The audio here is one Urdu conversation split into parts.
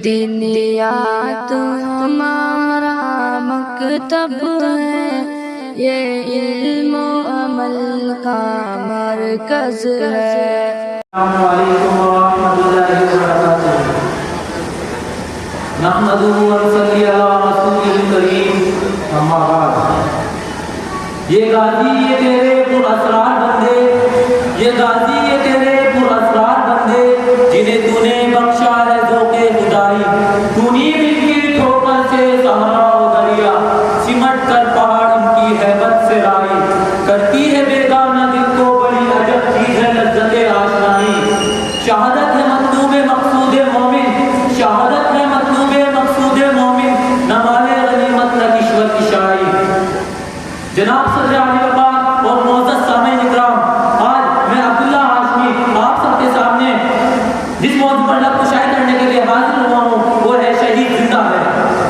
دنیا تو ہمارا مکتب ہے، یہ علم و عمل کا مرکز ہے۔ السلام علیکم ورحمۃ اللہ وبرکاتہ۔ نحمدہ ونصلی علی رسولہ الکریم، اما بعد۔ یہ غازی یہ تیرے پر اسرار بندے، یہ غازی یہ تیرے پر اسرار بندے، جنہیں تو نے بخشا ہے ذوق خدائی۔ تو نے ان کی ٹھوکر سے صحرا و دریا، سمٹ کر پہاڑ ان کی ہیبت سے رائی۔ کرتی ہے بیگانہ دل کو بڑی عجب چیز ہے لذت آشنائی۔ شہادت ہے مطلوب مقصود مومن، شہادت ہے مطلوب مقصود مومن، نہ مال غنیمت نہ کشور کشائی۔ جناب صدر عالی وقار اور معزز سامعین اکرام، آج میں عبداللہ ہاشمی آپ سب کے سامنے جس موضوع پر لب کشائی کرنے کے لیے حاضر ہوا ہوں وہ ہے شہید زندہ ہے۔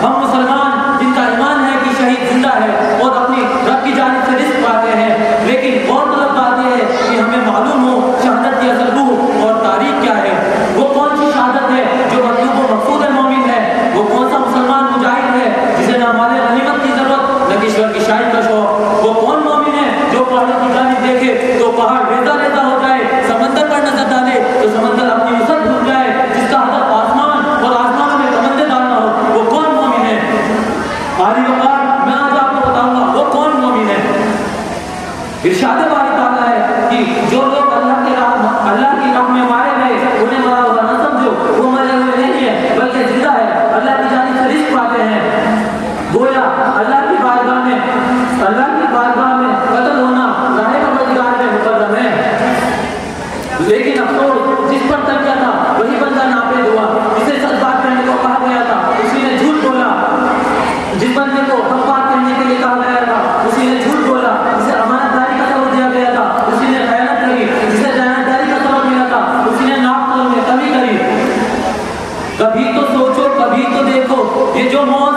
ہم مسلمان جن کا ایمان ہے کہ شہید زندہ ہے اور اپنی رب کی جانب سے رزق پاتے ہیں، لیکن غور طلب بات یہ ہے کہ ہمیں معلوم ہو شہادت کی اصل روح اور تاریخ کیا ہے۔ وہ کون سی شہادت ہے جو مطلوب و مقصود مومن ہے؟ وہ کون سا مسلمان مجاہد ہے جسے نہ مال غنیمت کی ضرورت نہ کشور کشائی کا شوق؟ وہ کون مومن ہے جو پہاڑوں کی جانب دیکھے تو پہاڑ ریزہ ریزہ ہو جائے، سمندر پر نظر ڈالے تو سمندر اپنی وسعت بھول جائے، جس کا ہدف آسمان اور آسمانوں میں کمندیں ڈالنا ہو؟ وہ کون مومن ہے؟ عالی وقار میں آج آپ کو بتاؤں گا وہ کون مومن ہے۔ ارشاد باری تعالیٰ ہے کہ جو لوگ اللہ کی راہ میں مارے گئے انہیں مرا ہوا نہ سمجھو، وہ مرے ہوئے نہیں ہے بلکہ زندہ ہے، اللہ کی جانب سے رزق پاتے ہیں۔ گویا اللہ کی بارگاہ میں قتل ہونا ظاہر پروردگار میں مقدم ہے، لیکن افسوس جس پر تکیہ تھا وہی بندہ ناپید ہوا۔ جسے سچ بات کہنے کو کہا گیا تھا اسی نے جھوٹ بولا، جس بندے کو حق بات کہنے کے لیے کہا گیا تھا اسی نے جھوٹ بولا، جسے امانت داری کا سبق دیا گیا تھا اسی نے خیانت کری، جسے خیانت داری کا سبق ملا تھا اسی نے ناپ تول میں کمی کری۔ کبھی تو سوچو کبھی تو دیکھو، یہ جو موت